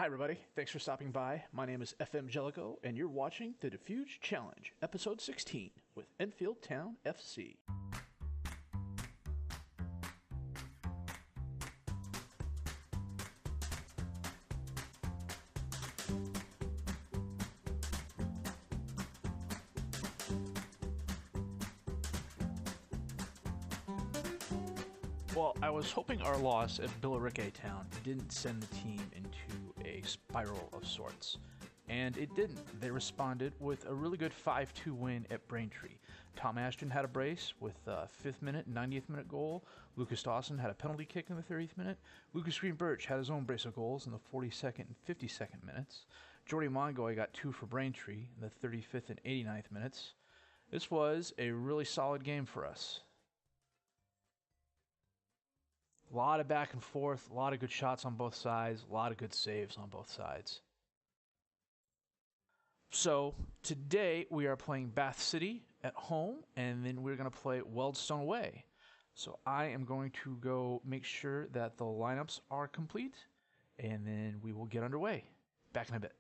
Hi, everybody. Thanks for stopping by. My name is FM Jellico, and you're watching the Dafuge Challenge, Episode 16, with Enfield Town FC. Well, I was hoping our loss at Billericay Town didn't send the team into a spiral of sorts. And it didn't. They responded with a really good 5-2 win at Braintree. Tom Ashton had a brace with a 5th minute and 90th minute goal. Lucas Dawson had a penalty kick in the 30th minute. Lucas Green-Birch had his own brace of goals in the 42nd and 52nd minutes. Jordy Mongoy got 2 for Braintree in the 35th and 89th minutes. This was a really solid game for us. A lot of back and forth, a lot of good shots on both sides, a lot of good saves on both sides. So today we are playing Bath City at home, and then we're going to play Wealdstone away. So I am going to go make sure that the lineups are complete, and then we will get underway. Back in a bit.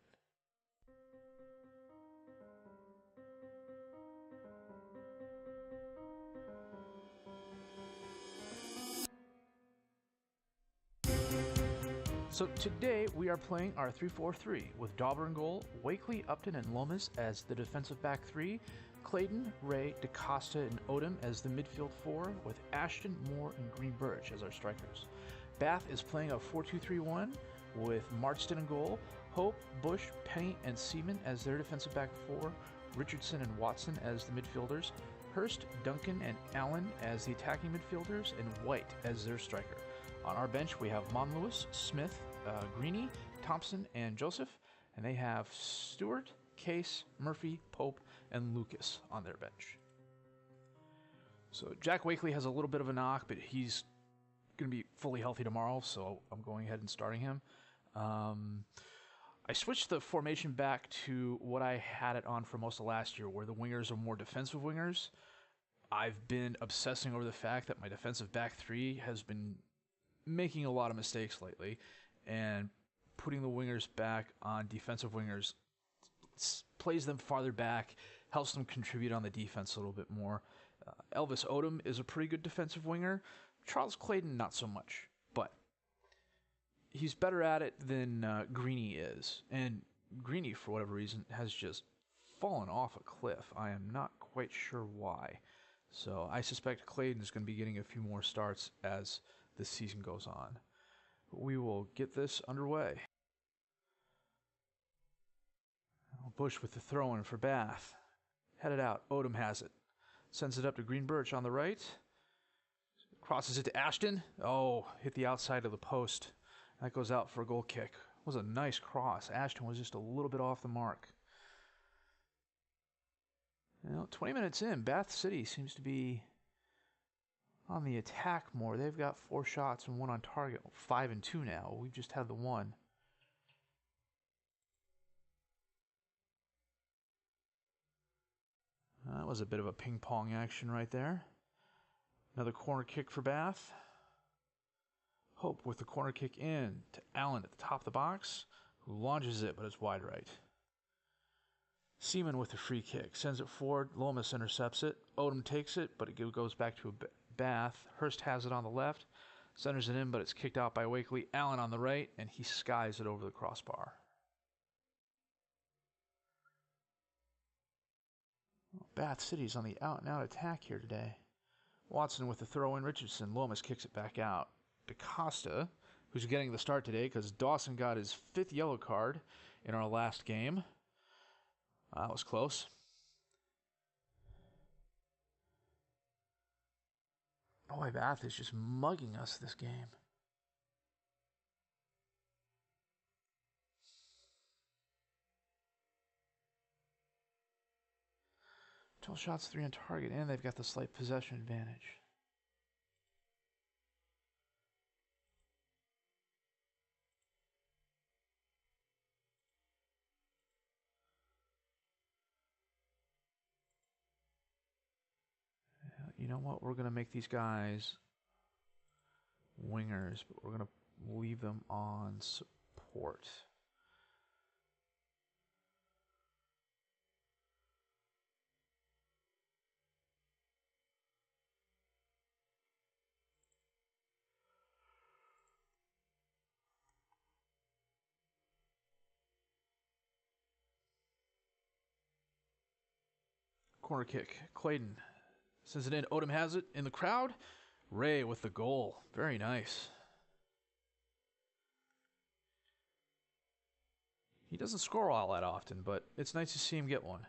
So today we are playing our 3-4-3 with Dauber in goal, Wakely, Upton, and Lomas as the defensive back 3, Clayton, Ray, DaCosta, and Odom as the midfield 4, with Ashton, Moore, and Green-Birch as our strikers. Bath is playing a 4-2-3-1 with Marston in goal, Hope, Bush, Penny, and Seaman as their defensive back 4, Richardson and Watson as the midfielders, Hurst, Duncan, and Allen as the attacking midfielders, and White as their striker. On our bench, we have Monlewis, Smith, Greeny, Thompson, and Joseph, and they have Stewart, Case, Murphy, Pope, and Lucas on their bench. So Jack Wakely has a little bit of a knock, but he's going to be fully healthy tomorrow, so I'm going ahead and starting him. I switched the formation back to what I had it on for most of last year, where the wingers are more defensive wingers. I've been obsessing over the fact that my defensive back 3 has been making a lot of mistakes lately, and putting the wingers back on defensive wingers plays them farther back, helps them contribute on the defense a little bit more. Elvis Odom is a pretty good defensive winger. Charles Clayton, not so much, but he's better at it than Greeny is. And Greeny, for whatever reason, has just fallen off a cliff. I am not quite sure why. So I suspect Clayton is going to be getting a few more starts as the season goes on. We will get this underway. Bush with the throw-in for Bath. Headed out. Odom has it. Sends it up to Green-Birch on the right. Crosses it to Ashton. Oh, hit the outside of the post. That goes out for a goal kick. It was a nice cross. Ashton was just a little bit off the mark. 20 minutes in, Bath City seems to be on the attack more. They've got 4 shots and 1 on target. 5 and 2 now. We've just had the 1. That was a bit of a ping-pong action right there. Another corner kick for Bath. Hope with the corner kick in to Allen at the top of the box, who launches it, but it's wide right. Seaman with the free kick. Sends it forward. Lomas intercepts it. Odom takes it, but it goes back to Bath. Hurst has it on the left. Centers it in, but it's kicked out by Wakely. Allen on the right, and he skies it over the crossbar. Bath City's on the out-and-out attack here today. Watson with the throw-in. Richardson. Lomas kicks it back out. DaCosta, who's getting the start today because Dawson got his 5th yellow card in our last game. That was close. Boy, Bath is just mugging us this game. Twelve shots, 3 on target, and they've got the slight possession advantage. You know what? We're going to make these guys wingers, but we're going to leave them on support. Corner kick. Clayton sends it in. Odom has it in the crowd. Ray with the goal. Very nice. He doesn't score all that often, but it's nice to see him get one.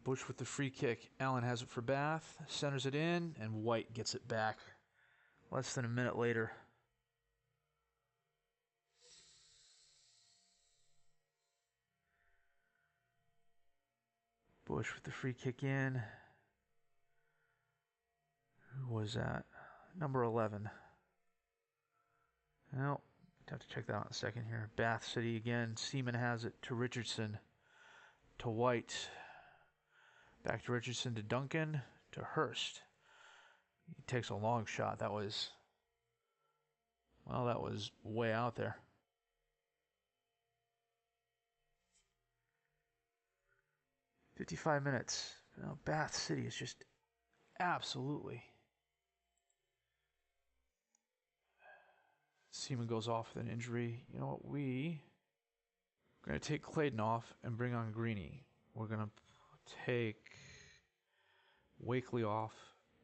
Bush with the free kick. Allen has it for Bath. Centers it in, and White gets it back less than a minute later. Bush with the free kick in. Who was that? Number 11. Well, have to check that out in a second here. Bath City again. Seaman has it to Richardson. To White. Back to Richardson to Duncan. To Hurst. He takes a long shot. That was way out there. "55 minutes. Bath City is just absolutely. Seaman goes off with an injury. You know what? We're going to take Clayton off and bring on Greeny. We're going to take Wakely off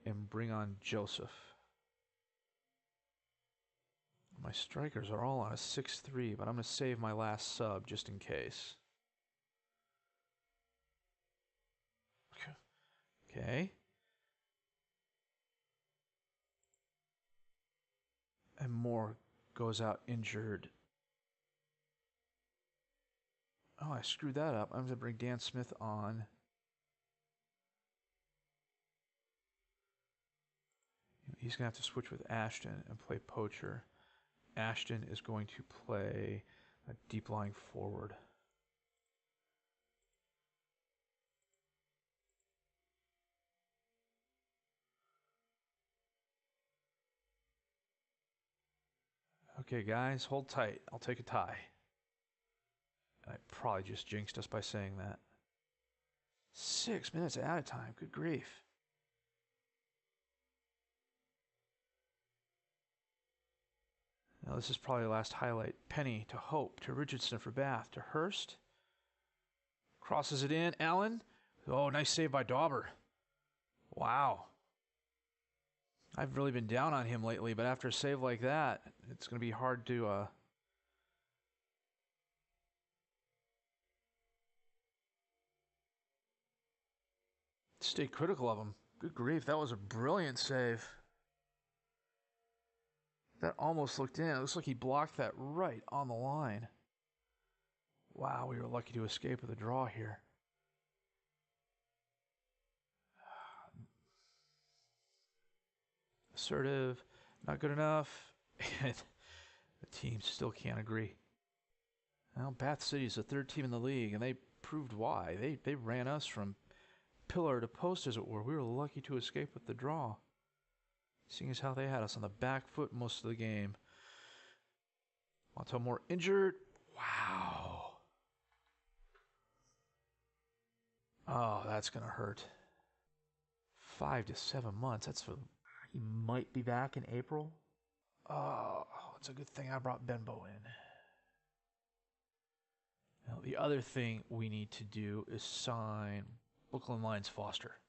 and bring on Joseph. My strikers are all on a 6-3, but I'm going to save my last sub just in case. Okay. And Moore goes out injured. Oh, I screwed that up. I'm going to bring Dan Smith on. He's going to have to switch with Ashton and play poacher. Ashton is going to play a deep lying forward. Okay, guys, hold tight. I'll take a tie. I probably just jinxed us by saying that. 6 minutes at a time. Good grief. Now this is probably the last highlight. Penny to Hope, to Richardson for Bath, to Hurst. Crosses it in. Allen. Oh, nice save by Dauber. Wow. I've really been down on him lately, but after a save like that, it's going to be hard to stay critical of him. Good grief, that was a brilliant save. That almost looked in. It looks like he blocked that right on the line. Wow, we were lucky to escape with a draw here. Assertive, not good enough, and the team still can't agree. Well, Bath City is the third team in the league, and they proved why. They ran us from pillar to post, as it were. We were lucky to escape with the draw, seeing as how they had us on the back foot most of the game. Montemore injured. Wow. Oh, that's going to hurt. 5 to 7 months. That's for... He might be back in April. Oh, it's a good thing I brought Benbow in. Now, the other thing we need to do is sign Brooklyn Lions Foster.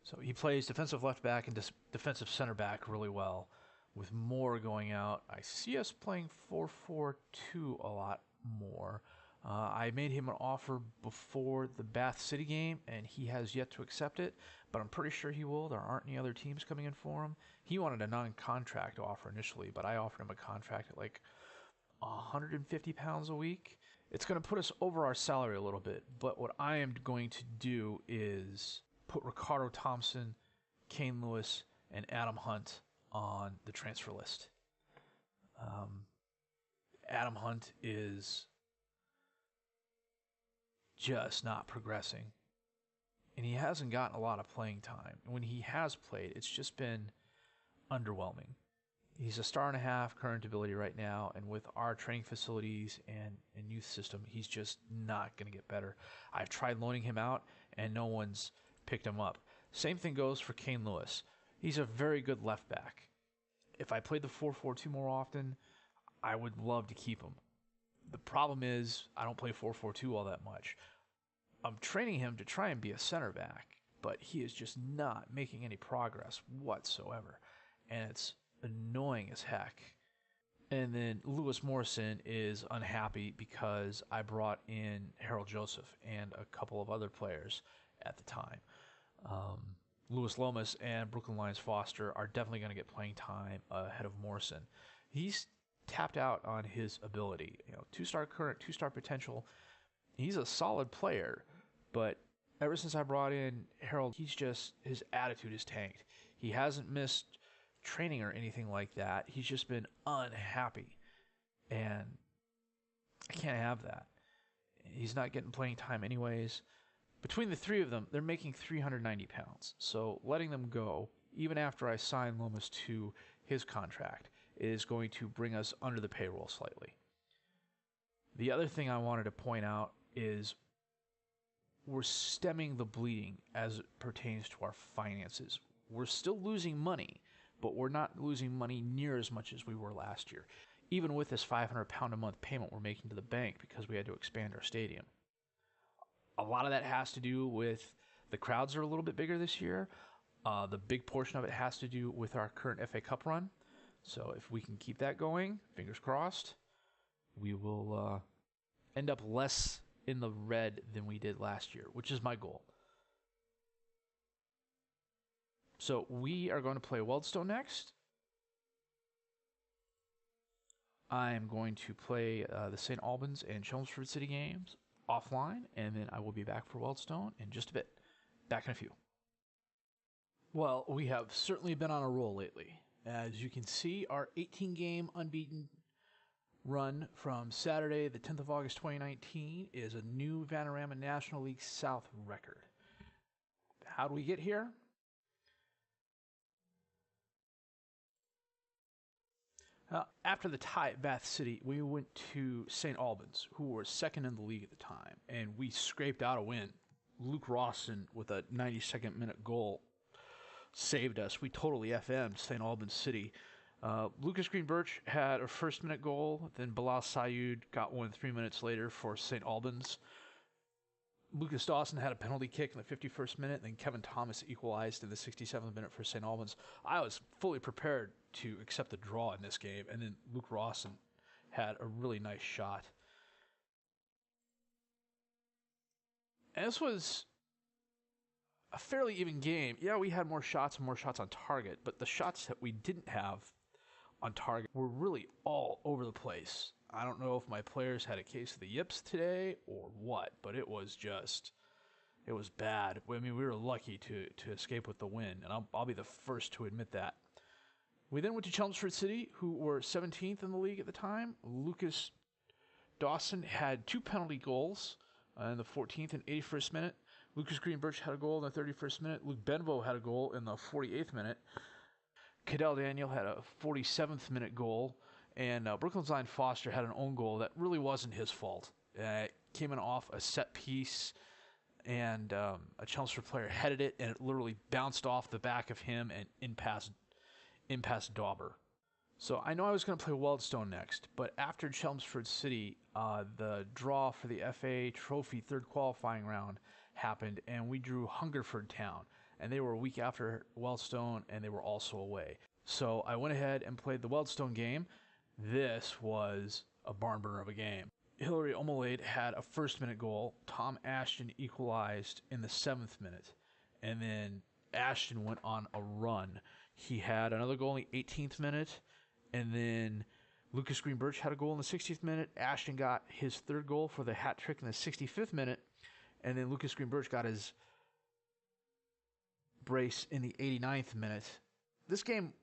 So he plays defensive left back and defensive center back really well. With Moore going out, I see us playing 4-4-2 a lot more. I made him an offer before the Bath City game, and he has yet to accept it, but I'm pretty sure he will. There aren't any other teams coming in for him. He wanted a non-contract offer initially, but I offered him a contract at like £150 a week. It's going to put us over our salary a little bit, but what I am going to do is put Ricardo Thompson, Kane Lewis, and Adam Hunt on the transfer list. Adam Hunt is just not progressing, and he hasn't gotten a lot of playing time. When he has played, it's just been underwhelming. He's a star and a half current ability right now, and with our training facilities and youth system, he's just not going to get better. I've tried loaning him out, and no one's picked him up. Same thing goes for Kane Lewis. He's a very good left back, If I played the 4-4-2 more often, I would love to keep him. The problem is I don't play 4-4-2 all that much. I'm training him to try and be a center back, but he is just not making any progress whatsoever. And it's annoying as heck. And then Lewis Morrison is unhappy because I brought in Harold Joseph and a couple of other players at the time. Louis Lomas and Brooklyn Lions Foster are definitely going to get playing time ahead of Morrison. He's tapped out on his ability. Two-star current, two-star potential. He's a solid player, but ever since I brought in Harold, his attitude is tanked. He hasn't missed training or anything like that. He's just been unhappy, and I can't have that. He's not getting playing time anyways. Between the three of them, they're making 390 pounds. So letting them go, even after I sign Lomas to his contract, is going to bring us under the payroll slightly. The other thing I wanted to point out is we're stemming the bleeding as it pertains to our finances. We're still losing money, but we're not losing money near as much as we were last year, even with this £500 a month payment we're making to the bank because we had to expand our stadium. A lot of that has to do with the crowds are a little bit bigger this year. The big portion of it has to do with our current FA Cup run. So if we can keep that going, fingers crossed, we will end up less in the red than we did last year, which is my goal. So we are going to play Wealdstone next. I'm going to play the St. Albans and Chelmsford City games offline, and then I will be back for Wealdstone in just a bit. Back in a few. Well, we have certainly been on a roll lately. As you can see, our 18-game unbeaten run from Saturday, the 10th of August, 2019, is a new Vanarama National League South record. How do we get here? After the tie at Bath City, we went to St. Albans, who were second in the league at the time, and we scraped out a win. Luke Rawson, with a 92nd minute goal, saved us. We totally FM'd St. Albans City. Lucas Green Birch had a first-minute goal, then Bilal Sayud got one 3 minutes later for St. Albans. Lucas Dawson had a penalty kick in the 51st minute, and then Kevin Thomas equalized in the 67th minute for St. Albans. I was fully prepared to accept the draw in this game, and then Luke Rawson had a really nice shot. And this was a fairly even game. Yeah, we had more shots and more shots on target, but the shots that we didn't have on target were really all over the place. I don't know if my players had a case of the yips today or what, but it was bad. I mean, we were lucky to escape with the win, and I'll be the first to admit that. We then went to Chelmsford City, who were 17th in the league at the time. Lucas Dawson had two penalty goals in the 14th and 81st minute. Lucas Green Birch had a goal in the 31st minute. Luke Benvo had a goal in the 48th minute. Cadell Daniel had a 47th minute goal. And Brooklyn Lions Foster had an own goal that really wasn't his fault. It came in off a set piece, and a Chelmsford player headed it, and it literally bounced off the back of him and in past Dauber. So I know I was going to play Wealdstone next, but after Chelmsford City, the draw for the FA Trophy third qualifying round happened, and we drew Hungerford Town, and they were a week after Wealdstone, and they were also away. So I went ahead and played the Wealdstone game. This was a barn burner of a game. Hillary Omelade had a first-minute goal. Tom Ashton equalized in the 7th minute, and then Ashton went on a run. He had another goal in the 18th minute, and then Lucas Green Birch had a goal in the 60th minute. Ashton got his third goal for the hat trick in the 65th minute, and then Lucas Green Birch got his brace in the 89th minute. This game,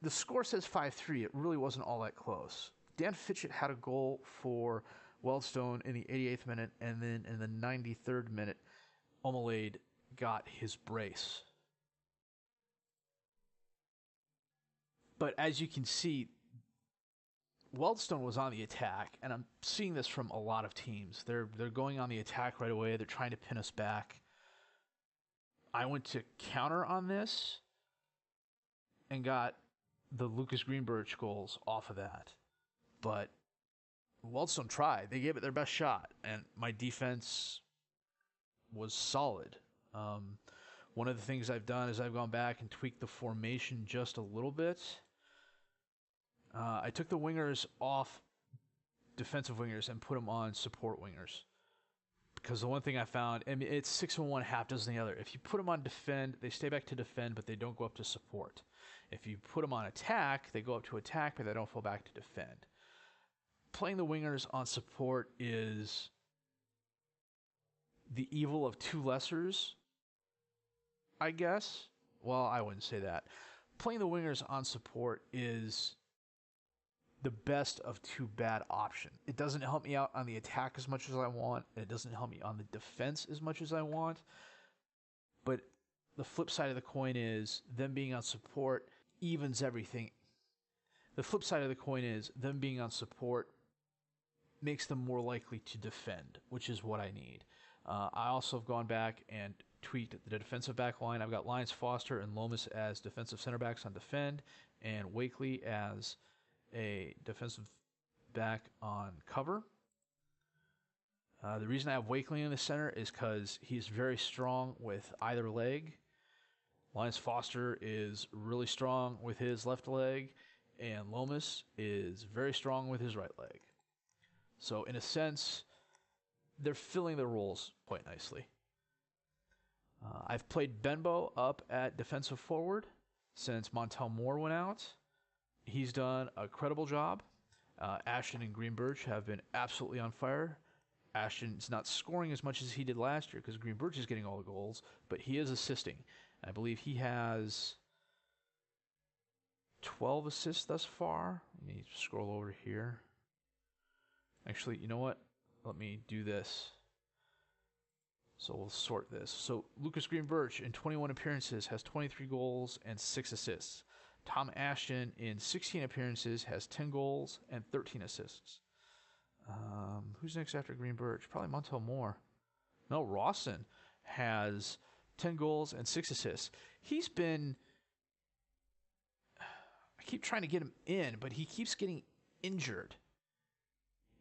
the score says 5-3. It really wasn't all that close. Dan Fitchett had a goal for Wealdstone in the 88th minute, and then in the 93rd minute, Omelade got his brace. But as you can see, Wealdstone was on the attack, and I'm seeing this from a lot of teams. They're going on the attack right away. They're trying to pin us back. I went to counter on this and got the Lucas Greenberg goals off of that. But Waldstone tried. They gave it their best shot, and my defense was solid. One of the things I've done is I've gone back and tweaked the formation just a little bit. I took the wingers off defensive wingers and put them on support wingers. Because the one thing I found, I mean, it's 6 and 1, half dozen the other. If you put them on defend, they stay back to defend, but they don't go up to support. If you put them on attack, they go up to attack, but they don't fall back to defend. Playing the wingers on support is the evil of two lessers, I guess. Well, I wouldn't say that. Playing the wingers on support is the best of two bad options. It doesn't help me out on the attack as much as I want. It doesn't help me on the defense as much as I want. But the flip side of the coin is them being on support evens everything. The flip side of the coin is them being on support makes them more likely to defend, which is what I need. I also have gone back and tweaked the defensive back line. I've got Lyons, Foster, and Lomas as defensive center backs on defend, and Wakely as a defensive back on cover. The reason I have Wakely in the center is because he's very strong with either leg. Lyons Foster is really strong with his left leg, and Lomas is very strong with his right leg. So in a sense, they're filling their roles quite nicely. I've played Benbow up at defensive forward since Montel Moore went out. He's done a credible job. Ashton and Greenberg have been absolutely on fire. Ashton's not scoring as much as he did last year because Greenberg is getting all the goals, but he is assisting. I believe he has 12 assists thus far. Let me scroll over here. Actually, you know what? Let me do this. So we'll sort this. So Lucas Greenberg in 21 appearances has 23 goals and 6 assists. Tom Ashton in 16 appearances has 10 goals and 13 assists. Who's next after Greenberg? Probably Montel Moore. No, Rawson has 10 goals and 6 assists. He's been... I keep trying to get him in, but he keeps getting injured.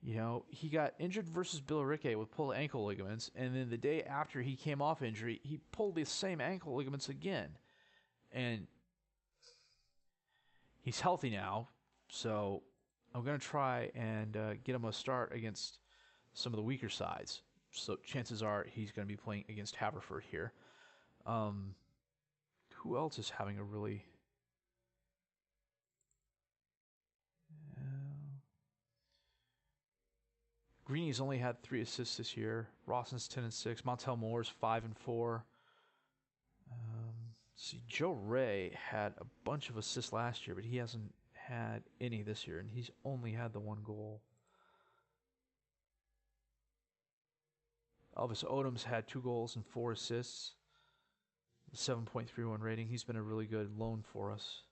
You know, he got injured versus Billericay with pulled ankle ligaments, and then the day after he came off injury, he pulled the same ankle ligaments again. And he's healthy now, so I'm going to try and get him a start against some of the weaker sides. So chances are he's going to be playing against Haverford here. Who else is having a really... Greeny's only had 3 assists this year. Rawson's 10 and 6. Montel Moore's 5 and 4. See, Joe Ray had a bunch of assists last year, but he hasn't had any this year, and he's only had the 1 goal. Elvis Odom's had 2 goals and 4 assists. 7.31 rating. He's been a really good loan for us.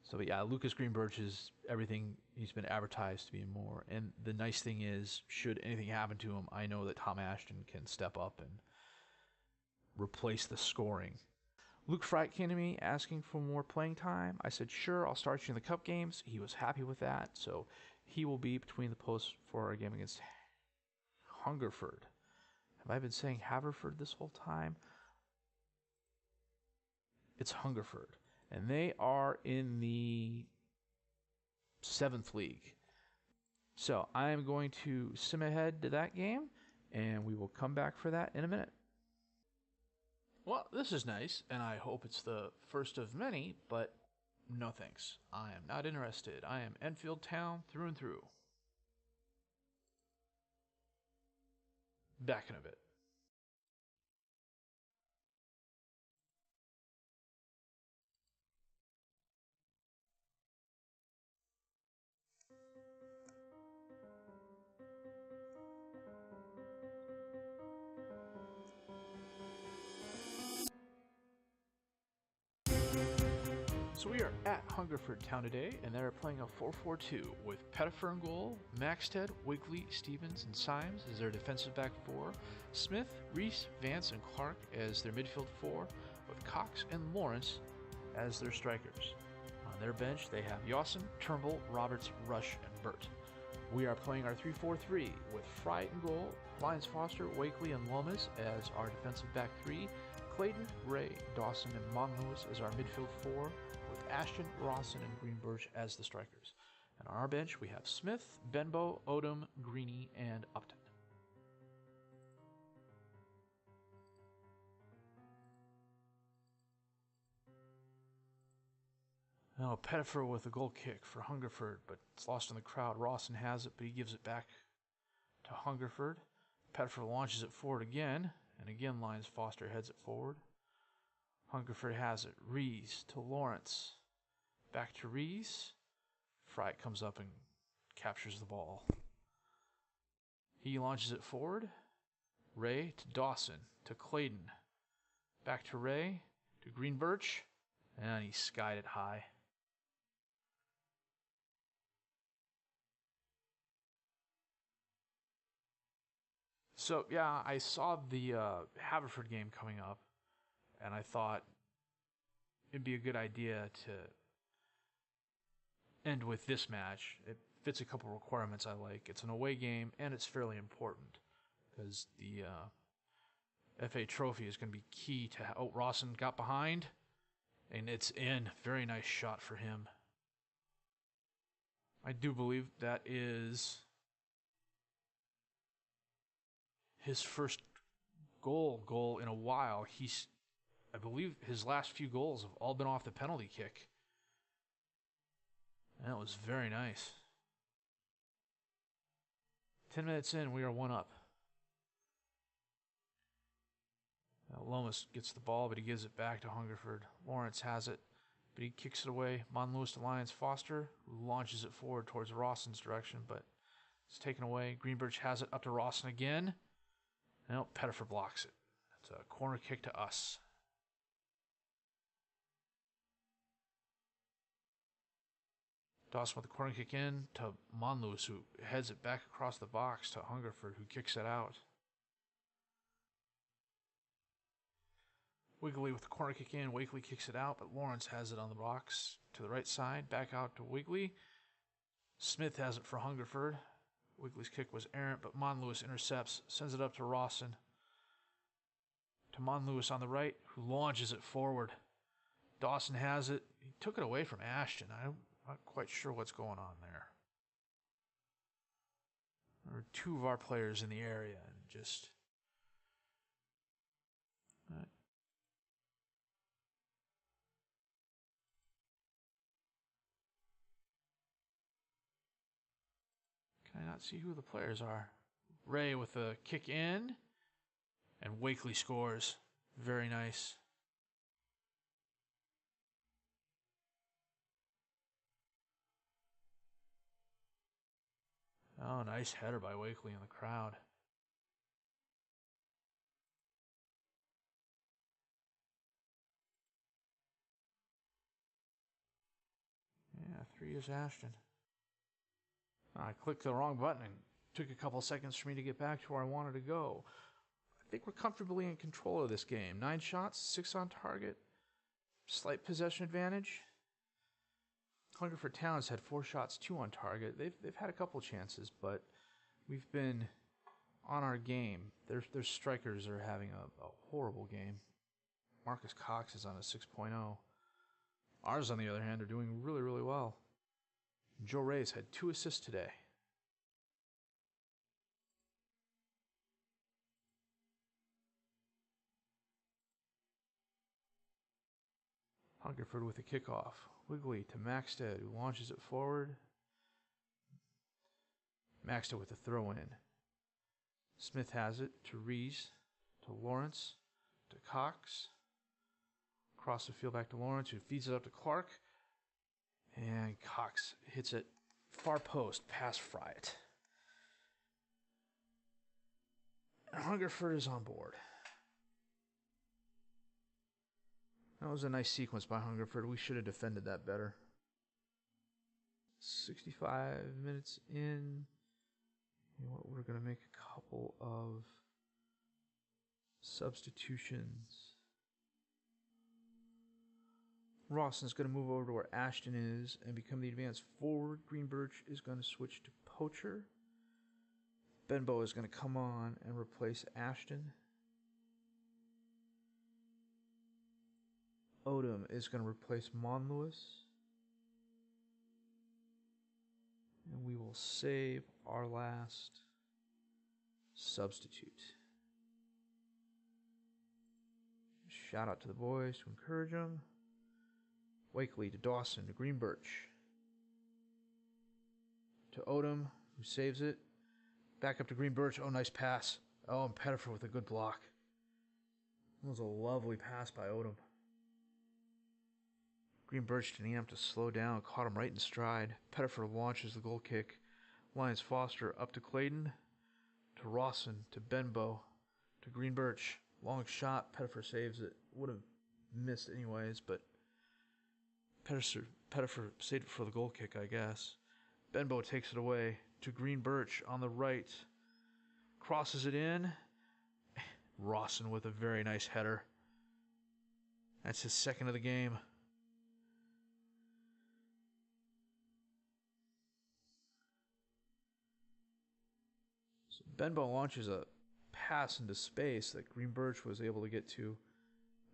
So, but yeah, Lucas Greenberg is everything he's been advertised to be and more. And the nice thing is, should anything happen to him, I know that Tom Ashton can step up and replace the scoring. Luke Fright came to me asking for more playing time. I said, sure, I'll start you in the cup games. He was happy with that. So he will be between the posts for our game against Hungerford. Have I been saying Haverford this whole time? It's Hungerford. And they are in the 7th league. So I am going to sim ahead to that game, and we will come back for that in a minute. Well, this is nice, and I hope it's the first of many, but no thanks. I am not interested. I am Enfield Town through and through. Back in a bit. So we are at Hungerford Town today, and they're playing a 4-4-2 with Pettifer in goal, Maxted, Wigley, Stevens, and Symes as their defensive back 4, Smith, Reese, Vance, and Clark as their midfield 4, with Cox and Lawrence as their strikers. On their bench, they have Yawson, Turnbull, Roberts, Rush, and Burt. We are playing our 3-4-3 with Fry in goal, Lyons Foster, Wakely, and Lomas as our defensive back three, Clayton, Ray, Dawson, and Monlewis as our midfield four, with Ashton, Rawson, and Greenberg as the strikers. And on our bench, we have Smith, Benbow, Odom, Greeny, and Upton. Now, Pettifer with a goal kick for Hungerford, but it's lost in the crowd. Rawson has it, but he gives it back to Hungerford. Pettifer launches it forward again, and again Lyons Foster heads it forward. Hungerford has it. Rees to Lawrence. Back to Rees. Fry comes up and captures the ball. He launches it forward. Ray to Dawson to Clayton. Back to Ray to Greenberg, and he skied it high. So, yeah, I saw the Haverford game coming up, and I thought it'd be a good idea to end with this match. It fits a couple requirements I like. It's an away game, and it's fairly important, because the FA Trophy is going to be key to... Oh, Rawson got behind, and it's in. Very nice shot for him. I do believe that is... his first goal in a while. I believe his last few goals have all been off the penalty kick. That was very nice. 10 minutes in, we are 1 up. Lomas gets the ball, but he gives it back to Hungerford. Lawrence has it, but he kicks it away. Monlewis to Lyons Foster, who launches it forward towards Rawson's direction, but it's taken away. Greenberg has it up to Rawson again. No, Pettifer blocks it. It's a corner kick to us. Dawson with the corner kick in to Monlewis, who heads it back across the box to Hungerford, who kicks it out. Wigley with the corner kick in. Wakely kicks it out, but Lawrence has it on the box to the right side. Back out to Wigley. Smith has it for Hungerford. Wigley's kick was errant, but Monlewis intercepts, sends it up to Rawson. To Monlewis on the right, who launches it forward. Dawson has it. He took it away from Ashton. I'm not quite sure what's going on there. There were 2 of our players in the area, and just... Can I not see who the players are? Ray with a kick in, and Wakely scores. Very nice. Oh, nice header by Wakely in the crowd. Yeah, 3 is Ashton. I clicked the wrong button and took a couple seconds for me to get back to where I wanted to go. I think we're comfortably in control of this game. 9 shots, 6 on target, slight possession advantage. Hungerford Town's had 4 shots, 2 on target. They've had a couple chances, but we've been on our game. Their strikers are having a horrible game. Marcus Cox is on a 6.0. Ours, on the other hand, are doing really, really well. Joe Reyes had 2 assists today. Hungerford with a kickoff. Wigley to Maxted, who launches it forward. Maxted with a throw-in. Smith has it to Rees, to Lawrence, to Cox. Across the field back to Lawrence, who feeds it up to Clark. And Cox hits it far post, past Fryatt. Hungerford is on board. That was a nice sequence by Hungerford. We should have defended that better. 65 minutes in. You know what? We're going to make a couple of substitutions. Rawson's going to move over to where Ashton is and become the advanced forward. Greenbirch is going to switch to Poacher. Benbow is going to come on and replace Ashton. Odom is going to replace Monlewis. And we will save our last substitute. Shout out to the boys to encourage them. Wakely to Dawson to Greenbirch. To Odom, who saves it. Back up to Greenbirch. Oh, nice pass. Oh, and Pettifer with a good block. That was a lovely pass by Odom. Greenbirch didn't have to slow down. Caught him right in stride. Pettifer launches the goal kick. Lyons Foster up to Clayton. To Rawson. To Benbow. To Greenbirch. Long shot. Pettifer saves it. Would have missed anyways, but Pettifer saved it for the goal kick, I guess. Benbow takes it away to Greenbirch on the right. Crosses it in. Rawson with a very nice header. That's his second of the game. So Benbow launches a pass into space that Greenbirch was able to get to.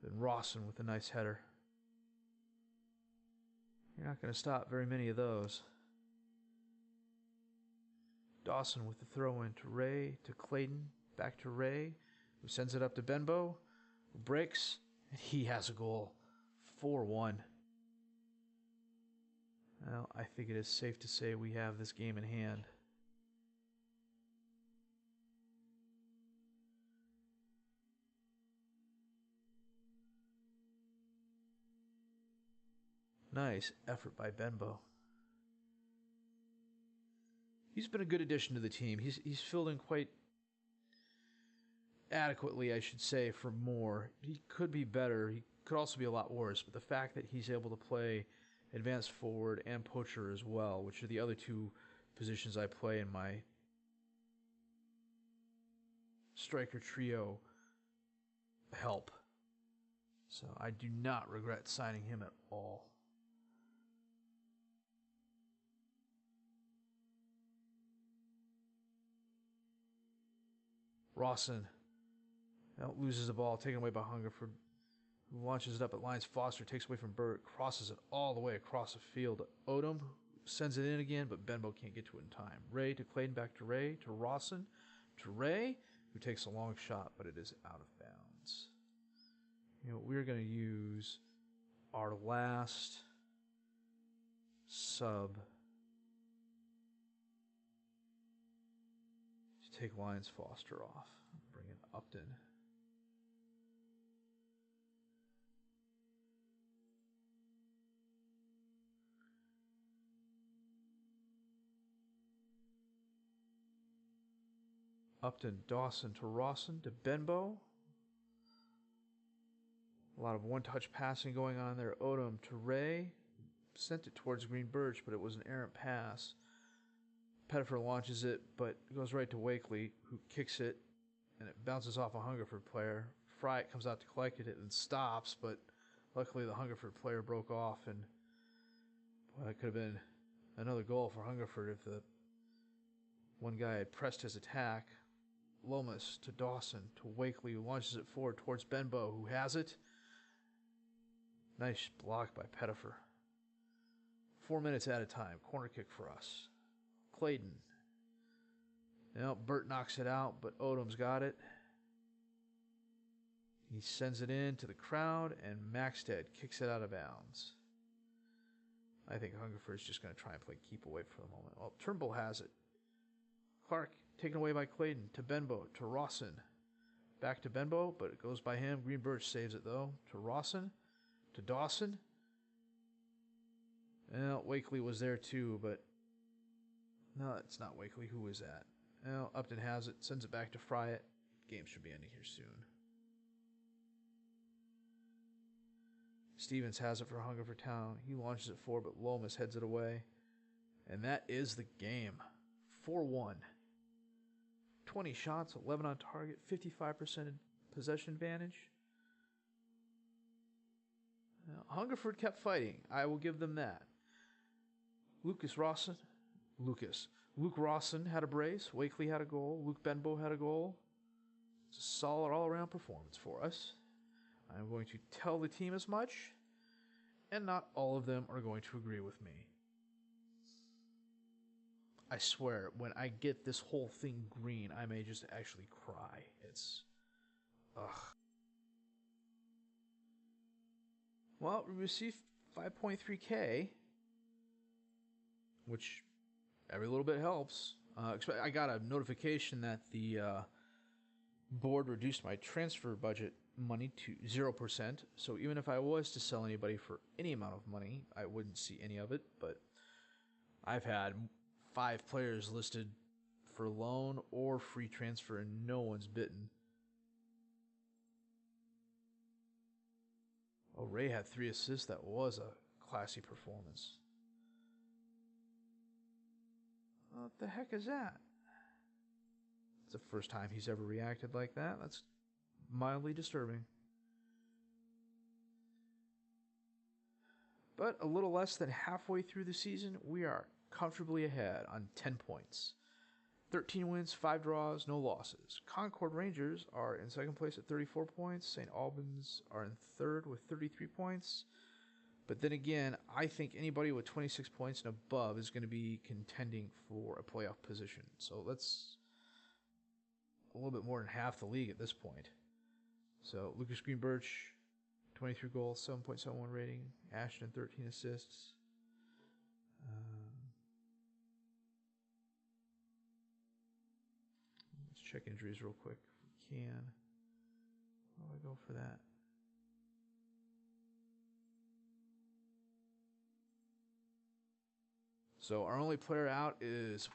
Then Rawson with a nice header. You're not going to stop very many of those. Dawson with the throw in to Ray, to Clayton, back to Ray, who sends it up to Benbow, who breaks, and he has a goal. 4-1. Well, I think it is safe to say we have this game in hand. Nice effort by Benbow. He's been a good addition to the team. He's filled in quite adequately, I should say, for more. He could be better. He could also be a lot worse. But the fact that he's able to play advanced forward and poacher as well, which are the other two positions I play in my striker trio, help. So I do not regret signing him at all. Rawson loses the ball, taken away by Hungerford, who launches it up at Lyons Foster, takes away from Burt, crosses it all the way across the field. Odom sends it in again, but Benbow can't get to it in time. Ray to Clayton, back to Ray, to Rawson, to Ray, who takes a long shot, but it is out of bounds. We're going to use our last sub to take Lyons Foster off. Bring in Upton. Upton, Dawson to Rawson to Benbow. A lot of one-touch passing going on there. Odom to Ray. Sent it towards Greenbirch, but it was an errant pass. Pettifer launches it, but it goes right to Wakely, who kicks it, and it bounces off a Hungerford player. Fryatt comes out to collect it and stops, but luckily the Hungerford player broke off, and it could have been another goal for Hungerford if the one guy had pressed his attack. Lomas to Dawson to Wakely, who launches it forward towards Benbow, who has it. Nice block by Pettifer. 4 minutes at a time. Corner kick for us. Clayton. Burt knocks it out, but Odom's got it. He sends it in to the crowd, and Maxted kicks it out of bounds. I think Hungerford's just going to try and play keep away for the moment. Well, Turnbull has it. Clark taken away by Clayton to Benbow to Rawson. Back to Benbow, but it goes by him. Greenbirch saves it, though. To Rawson. To Dawson. Well, Wakely was there, too, but no, it's not Wakely. Who was that? Well, Upton has it. Sends it back to Fryatt. Game should be ending here soon. Stevens has it for Hungerford Town. He launches it forward, but Lomas heads it away. And that is the game. 4-1. 20 shots, 11 on target, 55% possession advantage. Now, Hungerford kept fighting. I will give them that. Luke Rawson had a brace. Wakely had a goal. Luke Benbow had a goal. It's a solid all-around performance for us. I'm going to tell the team as much, and not all of them are going to agree with me. I swear, when I get this whole thing green, I may just actually cry. It's... ugh. Well, we received 5.3K, which every little bit helps. I got a notification that the board reduced my transfer budget money to 0%, so even if I was to sell anybody for any amount of money, I wouldn't see any of it, but I've had 5 players listed for loan or free transfer, and no one's bitten. Oh, Ray had 3 assists. That was a classy performance. What the heck is that? It's the first time he's ever reacted like that. That's mildly disturbing. But a little less than halfway through the season, we are comfortably ahead on 10 points. 13 wins, 5 draws, no losses. Concord Rangers are in second place at 34 points. St. Albans are in third with 33 points. But then again, I think anybody with 26 points and above is going to be contending for a playoff position. So that's a little bit more than half the league at this point. So Lucas Greenbirch, 23 goals, 7.71 rating. Ashton, 13 assists. Let's check injuries real quick if we can. How do I go for that? So our only player out is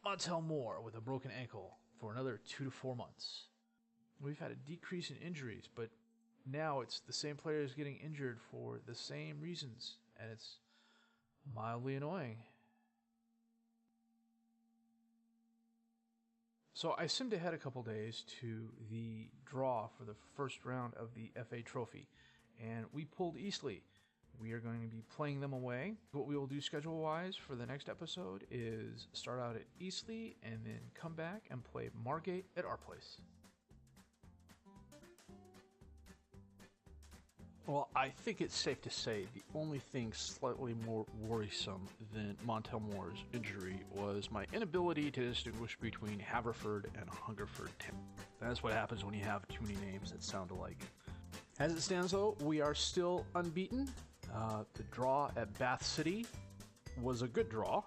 Montel Moore with a broken ankle for another 2 to 4 months. We've had a decrease in injuries, but now it's the same players getting injured for the same reasons, and it's mildly annoying. So I simmed ahead a couple days to the draw for the first round of the FA Trophy, and we pulled Eastleigh. We are going to be playing them away. What we will do schedule-wise for the next episode is start out at Eastleigh and then come back and play Margate at our place. Well, I think it's safe to say the only thing slightly more worrisome than Montel Moore's injury was my inability to distinguish between Haverford and Hungerford Town. That's what happens when you have too many names that sound alike. As it stands, though, we are still unbeaten. The draw at Bath City was a good draw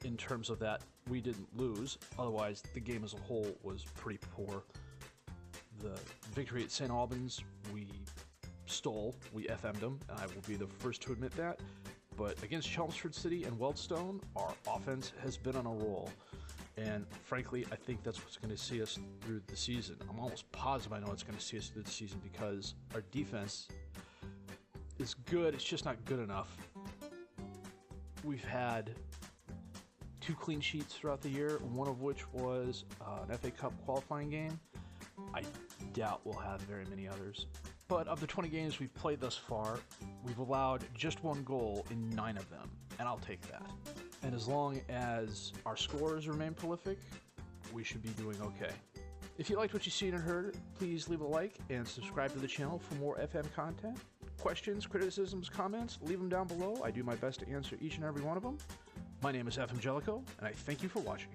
in terms of that we didn't lose. Otherwise, the game as a whole was pretty poor. The victory at St. Albans, we stole. We FM'd them, and I will be the first to admit that. But against Chelmsford City and Wealdstone, our offense has been on a roll. And frankly, I think that's what's going to see us through the season. I'm almost positive I know it's going to see us through the season because our defense is good. It's just not good enough. We've had 2 clean sheets throughout the year, one of which was an FA Cup qualifying game. I doubt we'll have very many others. But of the 20 games we've played thus far, we've allowed just 1 goal in 9 of them, and I'll take that. And as long as our scores remain prolific, we should be doing okay. If you liked what you've seen and heard, please leave a like and subscribe to the channel for more FM content. Questions, criticisms, comments, leave them down below. I do my best to answer each and every one of them. My name is FM Jellico, and I thank you for watching.